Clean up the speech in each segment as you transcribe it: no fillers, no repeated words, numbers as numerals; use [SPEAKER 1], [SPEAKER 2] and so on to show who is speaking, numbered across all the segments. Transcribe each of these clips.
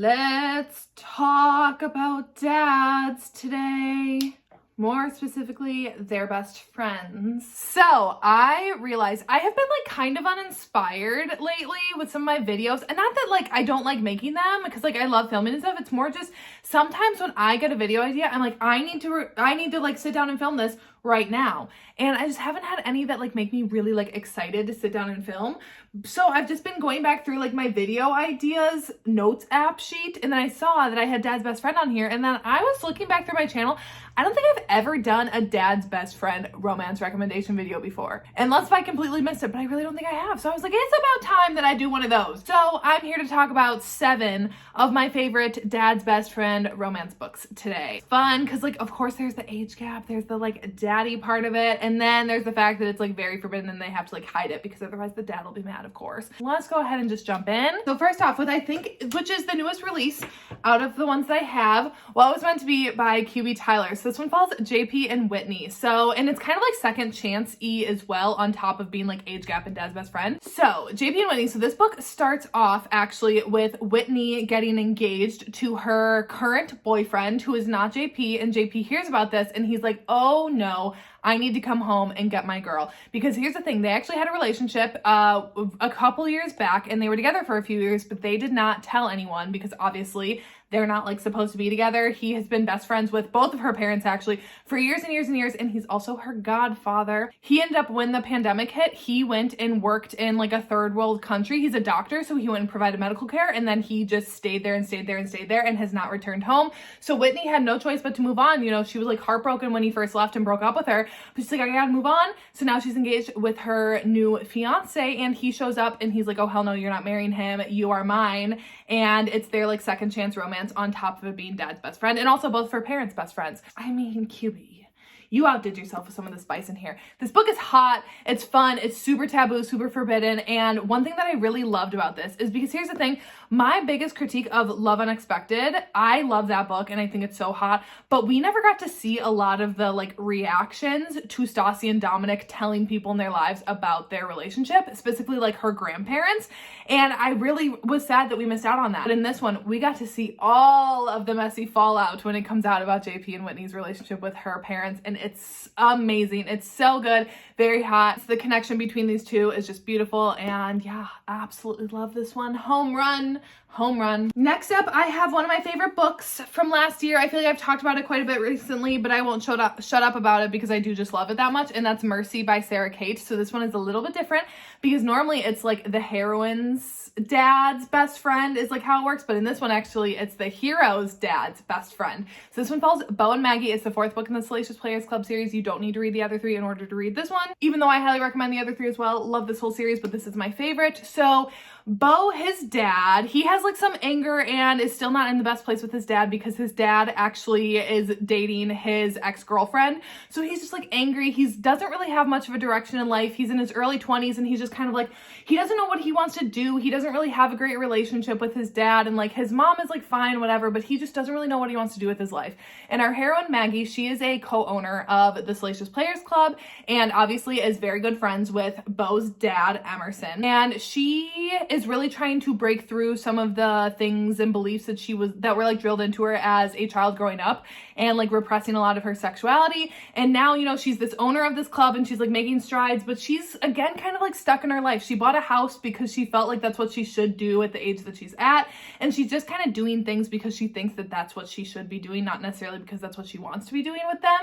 [SPEAKER 1] Let's talk about dads today. More specifically, their best friends. So I realized I have been like kind of uninspired lately with some of my videos, and not that like I don't like making them, because like I love filming and stuff. It's more just sometimes when I get a video idea, I'm like, I need to like sit down and film this right now. And I just haven't had any that like make me really like excited to sit down and film. So I've just been going back through like my video ideas notes app sheet, and then I saw that I had Dad's Best Friend on here, and then I was looking back through my channel. I don't think I've ever done a Dad's Best Friend romance recommendation video before, unless if I completely missed it, but I really don't think I have. So I was like, it's about time that I do one of those. So I'm here to talk about 7 of my favorite Dad's Best Friend romance books today. Fun, because like of course there's the age gap, there's the like daddy part of it, and then there's the fact that it's like very forbidden and they have to like hide it because otherwise the dad will be mad, of course. Let's go ahead and just jump in. So first off, with I think, which is the newest release out of the ones that I have, well, it was meant to be by QB Tyler. So this one follows JP and Whitney. So, and it's kind of like second chance as well, on top of being like age gap and Dad's Best Friend. So JP and Whitney, so this book starts off actually with Whitney getting engaged to her current boyfriend, who is not JP, and JP hears about this and he's like, oh no, I need to come home and get my girl. Because here's the thing, they actually had a relationship a couple years back, and they were together for a few years, but they did not tell anyone because obviously they're not like supposed to be together. He has been best friends with both of her parents actually for years and years and years, and he's also her godfather. He ended up, when the pandemic hit, he went and worked in like a third world country. He's a doctor, so he went and provided medical care, and then he just stayed there and stayed there and stayed there and has not returned home. So Whitney had no choice but to move on. You know, she was like heartbroken when he first left and broke up with her, but she's like, I gotta move on. So now she's engaged with her new fiance, and he shows up and he's like, oh hell no, you're not marrying him, you are mine. And it's their like second chance romance on top of it being Dad's best friend, and also both her parents' best friends. I mean, QB, you outdid yourself with some of the spice in here. This book is hot, it's fun, it's super taboo, super forbidden, and one thing that I really loved about this is because here's the thing, my biggest critique of Love Unexpected, I love that book and I think it's so hot, but we never got to see a lot of the like reactions to Stassi and Dominic telling people in their lives about their relationship, specifically like her grandparents, and I really was sad that we missed out on that. But in this one, we got to see all of the messy fallout when it comes out about JP and Whitney's relationship with her parents, and it's amazing. It's so good, very hot. The connection between these two is just beautiful, and yeah, absolutely love this one. Home run, home run. Next up, I have one of my favorite books from last year. I feel like I've talked about it quite a bit recently, but I won't shut up about it because I do just love it that much, and that's Mercy by Sarah Kate. So this one is a little bit different because normally it's like the heroine's dad's best friend is like how it works, but in this one actually it's the hero's dad's best friend. So this one follows Bo and Maggie. It's the 4th book in the Salacious Players Club series. You don't need to read the other 3 in order to read this one, even though I highly recommend the other 3 as well. Love this whole series, but this is my favorite. So Bo, his dad, he has like some anger and is still not in the best place with his dad because his dad actually is dating his ex-girlfriend. So he's just like angry. He doesn't really have much of a direction in life. He's in his early 20s and he's just kind of like, he doesn't know what he wants to do. He doesn't really have a great relationship with his dad, and like his mom is like fine, whatever, but he just doesn't really know what he wants to do with his life. And our heroine Maggie, she is a co-owner of the Salacious Players Club and obviously is very good friends with Bo's dad, Emerson. And she is really trying to break through some of the things and beliefs that were like drilled into her as a child growing up, and like repressing a lot of her sexuality. And now, you know, she's this owner of this club and she's like making strides, but she's again kind of like stuck in her life. She bought a house because she felt like that's what she should do at the age that she's at, and she's just kind of doing things because she thinks that that's what she should be doing, not necessarily because that's what she wants to be doing with them.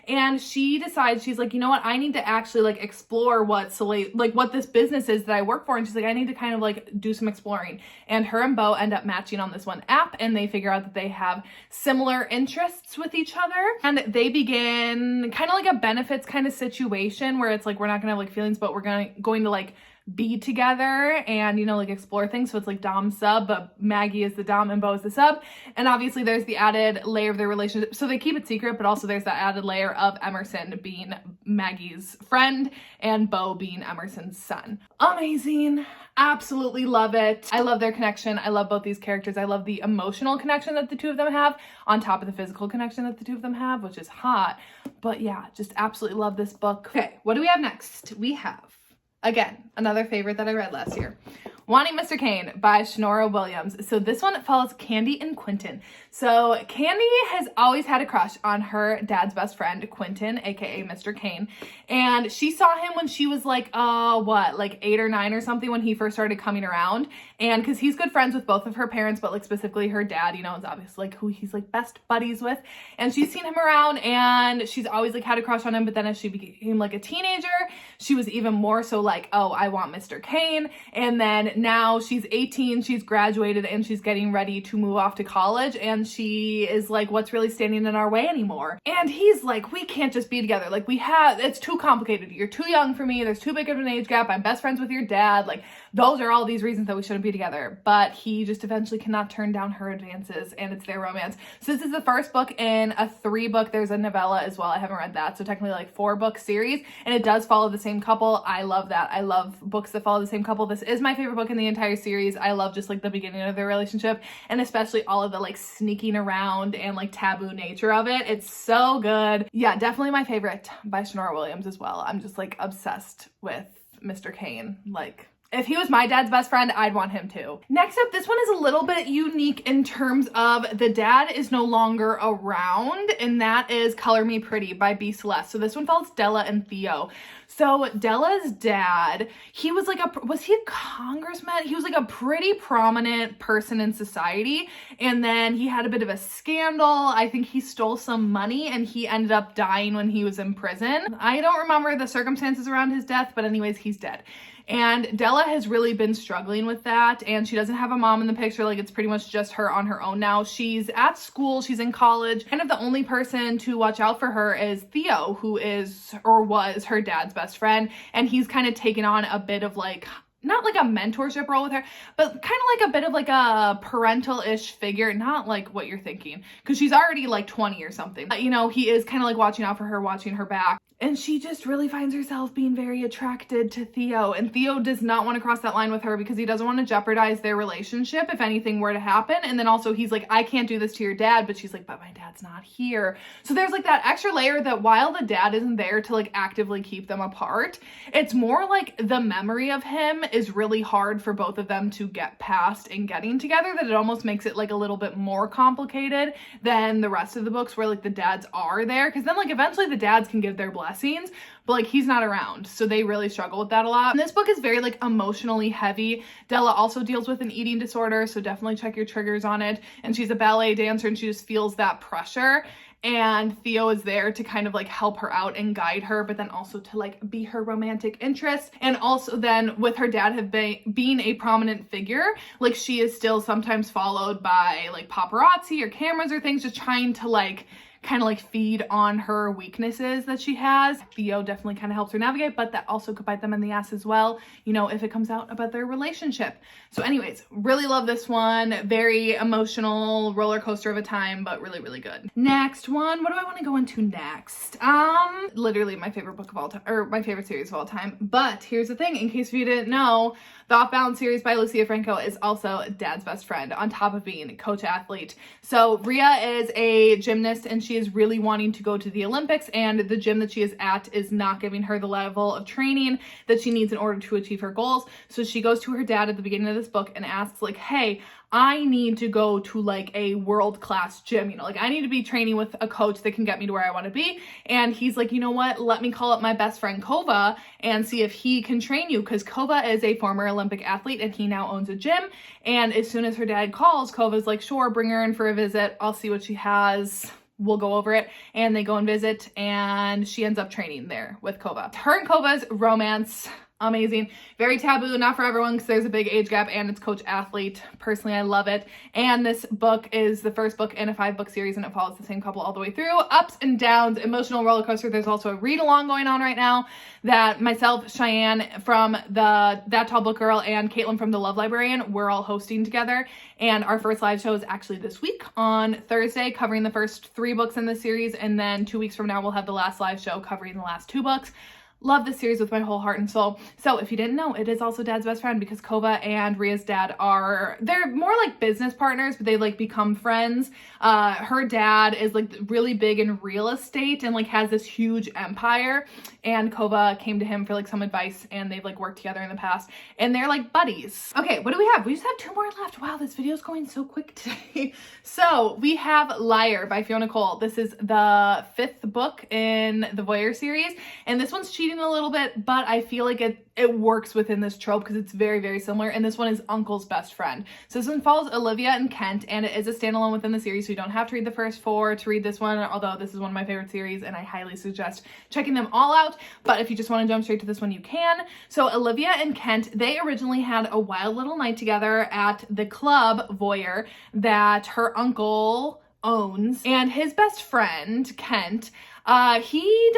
[SPEAKER 1] And she decides, she's like, you know what, I need to actually like explore what this business is that I work for, and she's like, I need to kind of like do some exploring. And her and Bo end up matching on this one app, and they figure out that they have similar interests with each other, and they begin kind of like a benefits kind of situation where it's like, we're not gonna have like feelings, but we're going to like be together and, you know, like explore things. So it's like dom sub, but Maggie is the dom and Bo is the sub. And obviously there's the added layer of their relationship, so they keep it secret, but also there's that added layer of Emerson being Maggie's friend and Bo being Emerson's son. Amazing, absolutely love it. I love their connection. I love both these characters. I love the emotional connection that the two of them have on top of the physical connection that the two of them have, which is hot. But yeah, just absolutely love this book. Okay, what do we have next? We have, again, another favorite that I read last year. Wanting Mr. Kane by Shanora Williams. So this one follows Candy and Quentin. So Candy has always had a crush on her dad's best friend, Quentin, aka Mr. Kane. And she saw him when she was like 8 or 9 or something, when he first started coming around. And because he's good friends with both of her parents, but like specifically her dad, you know, is obviously like who he's like best buddies with. And she's seen him around and she's always like had a crush on him. But then as she became like a teenager, she was even more so like, oh, I want Mr. Kane. And then now she's 18, she's graduated, and she's getting ready to move off to college, and she is like, what's really standing in our way anymore? And he's like, we can't just be together. Like, it's too complicated. You're too young for me. There's too big of an age gap. I'm best friends with your dad. Like, those are all these reasons that we shouldn't be together. But he just eventually cannot turn down her advances, and it's their romance. So this is the first book in a 3-book, there's a novella as well. I haven't read that. So technically like 4-book series, and it does follow the same couple. I love that. I love books that follow the same couple. This is my favorite book in the entire series. I love just like the beginning of their relationship, and especially all of the like sneaking around and like taboo nature of it. It's so good. Yeah, definitely my favorite by Shanora Williams as well. I'm just like obsessed with Mr. Kane. Like, if he was my dad's best friend, I'd want him too. Next up, this one is a little bit unique in terms of the dad is no longer around, and that is Color Me Pretty by B. Celeste. So this one follows Della and Theo. So Della's dad, he was like was he a congressman? He was like a pretty prominent person in society. And then he had a bit of a scandal. I think he stole some money and he ended up dying when he was in prison. I don't remember the circumstances around his death, but anyways, he's dead. And Della has really been struggling with that, and she doesn't have a mom in the picture. Like, it's pretty much just her on her own now. She's at school, she's in college. Kind of the only person to watch out for her is Theo, who is or was her dad's best friend, and he's kind of taken on a bit of like, not like a mentorship role with her, but kind of like a bit of like a parental-ish figure, not like what you're thinking, because she's already like 20 or something. You know, he is kind of like watching out for her, watching her back. And she just really finds herself being very attracted to Theo. And Theo does not want to cross that line with her because he doesn't want to jeopardize their relationship if anything were to happen. And then also he's like, I can't do this to your dad. But she's like, but my dad's not here. So there's like that extra layer that while the dad isn't there to like actively keep them apart, it's more like the memory of him is really hard for both of them to get past in getting together, that it almost makes it like a little bit more complicated than the rest of the books where like the dads are there. Because then like eventually the dads can give their blessings, but like he's not around, so they really struggle with that a lot. And this book is very like emotionally heavy. Della also deals with an eating disorder, so definitely check your triggers on it. And she's a ballet dancer, and she just feels that pressure. And Theo is there to kind of like help her out and guide her, but then also to like be her romantic interest. And also then with her dad being a prominent figure, like she is still sometimes followed by like paparazzi or cameras or things, just trying to like kind of like feed on her weaknesses that she has. Theo definitely kind of helps her navigate, but that also could bite them in the ass as well, you know, if it comes out about their relationship. So anyways, really love this one. Very emotional roller coaster of a time, but really, really good. Next one, what do I want to go into next? Literally my favorite book of all time, or my favorite series of all time. But here's the thing, in case you didn't know, Thoughtbound Series by Lucia Franco is also Dad's best friend on top of being a coach athlete. So Rhea is a gymnast and she is really wanting to go to the Olympics, and the gym that she is at is not giving her the level of training that she needs in order to achieve her goals. So she goes to her dad at the beginning of this book and asks like, hey, I need to go to like a world-class gym, you know, like I need to be training with a coach that can get me to where I want to be. And he's like, you know what, let me call up my best friend Kova and see if he can train you, because Kova is a former Olympic athlete and he now owns a gym. And as soon as her dad calls, Kova's like, sure, bring her in for a visit. I'll see what she has. We'll go over it. And they go and visit, and she ends up training there with Kova. Her and Kova's romance, amazing. Very taboo, not for everyone because there's a big age gap and it's coach athlete. Personally, I love it. And this book is the first book in a 5-book series, and it follows the same couple all the way through. Ups and downs, emotional roller coaster. There's also a read along going on right now that myself, Cheyenne from That Tall Book Girl, and Caitlin from The Love Librarian, we're all hosting together. And our first live show is actually this week on Thursday, covering the first 3 books in the series. And then 2 weeks from now, we'll have the last live show covering the last 2 books. Love this series with my whole heart and soul. So if you didn't know, it is also Dad's best friend because Kova and Ria's dad they're more like business partners, but they like become friends. Her dad is like really big in real estate and like has this huge empire, and Kova came to him for like some advice, and they've like worked together in the past, and they're like buddies. Okay, what do we have? We just have 2 more left. Wow, this video's going so quick today. So we have Liar by Fiona Cole. This is the 5th book in the Voyeur series, and this one's cheating a little bit, but I feel like it works within this trope because it's very, very similar. And this one is Uncle's best friend. So this one follows Olivia and Kent, and it is a standalone within the series, so you don't have to read the first 4 to read this one, although this is one of my favorite series and I highly suggest checking them all out. But if you just want to jump straight to this one, you can. So Olivia and Kent, they originally had a wild little night together at the club Voyeur that her uncle owns, and his best friend Kent, he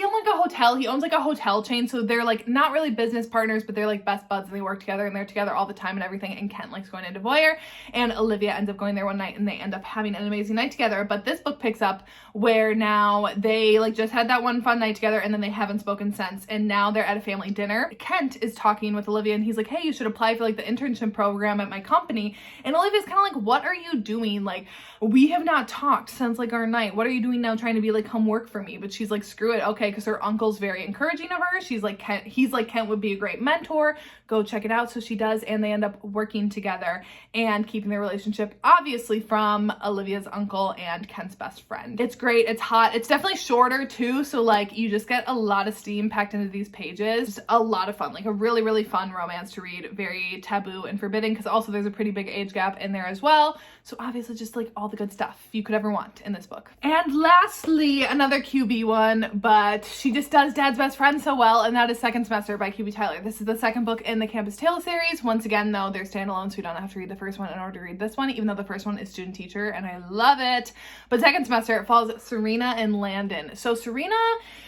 [SPEAKER 1] own like a hotel. He owns like a hotel chain, so they're like not really business partners, but they're like best buds, and they work together, and they're together all the time and everything. And Kent likes going into Voyeur, and Olivia ends up going there one night, and they end up having an amazing night together. But this book picks up where now they like just had that one fun night together, and then they haven't spoken since, and now they're at a family dinner. Kent is talking with Olivia, and he's like, hey, you should apply for like the internship program at my company. And Olivia's kind of like, what are you doing? Like, we have not talked since like our night. What are you doing now trying to be like, come work for me? But she's like, screw it. Okay, because her uncle's very encouraging of her. She's like, he's like, Kent would be a great mentor. Go check it out. So she does, and they end up working together and keeping their relationship obviously from Olivia's uncle and Kent's best friend. It's great. It's hot. It's definitely shorter too. So like you just get a lot of steam packed into these pages. Just a lot of fun, like a really, really fun romance to read. Very taboo and forbidden because also there's a pretty big age gap in there as well. So obviously just like all the good stuff you could ever want in this book. And lastly, another QB one, but she just does Dad's best friend so well, and that is Second Semester by QB Tyler. This is the 2nd book in the Campus Tales series. Once again, though, they're standalone, so you don't have to read the first one in order to read this one, even though the first one is Student Teacher, and I love it. But Second Semester, it follows Serena and Landon. So Serena,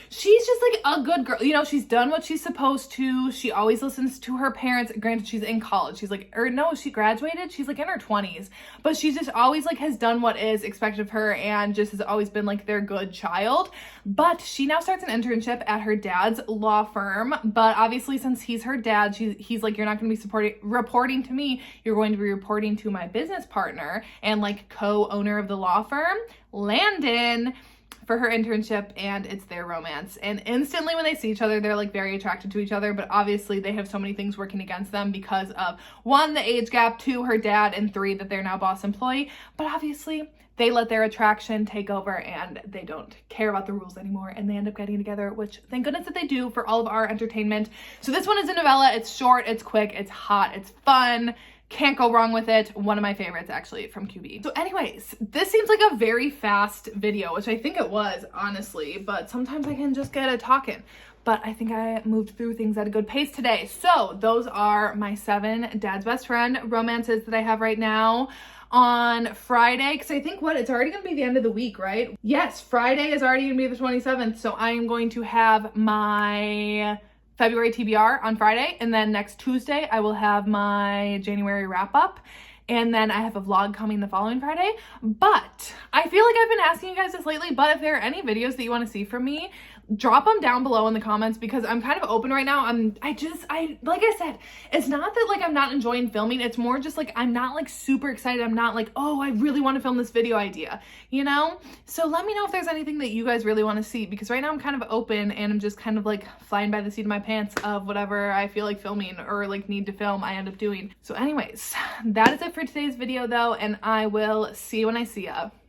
[SPEAKER 1] she's just like a good girl. You know, she's done what she's supposed to. She always listens to her parents. Granted, she's in college. She's like, or no, she graduated. She's like in her 20s, but she just always like has done what is expected of her and just has always been like their good child. But she now starts an internship at her dad's law firm. But obviously, since he's her dad, he's like, you're not going to be reporting to me. You're going to be reporting to my business partner and like co-owner of the law firm, Landon, for her internship, and it's their romance. And instantly when they see each other, they're like very attracted to each other, but obviously they have so many things working against them because of 1, the age gap, 2, her dad, and 3, that they're now boss employee. But obviously they let their attraction take over and they don't care about the rules anymore, and they end up getting together, which thank goodness that they do for all of our entertainment. So this one is a novella. It's short, it's quick, it's hot, it's fun. Can't go wrong with it. One of my favorites actually from QB. So anyways, this seems like a very fast video, which I think it was, honestly, but sometimes I can just get a talking. But I think I moved through things at a good pace today. So those are my 7 Dad's Best Friend romances that I have right now. On Friday, because I think it's already going to be the end of the week, right? Yes, Friday is already going to be the 27th. So I am going to have my February TBR on Friday, and then next Tuesday I will have my January wrap up, and then I have a vlog coming the following Friday. But I feel like I've been asking you guys this lately, but if there are any videos that you want to see from me, drop them down below in the comments, because I'm kind of open right now. I like I said, it's not that like I'm not enjoying filming, it's more just like I'm not like super excited. I'm not like, oh, I really want to film this video idea, you know? So let me know if there's anything that you guys really want to see, because right now I'm kind of open and I'm just kind of like flying by the seat of my pants of whatever I feel like filming or like need to film, I end up doing. So anyways, that is it for today's video though, and I will see you when I see ya.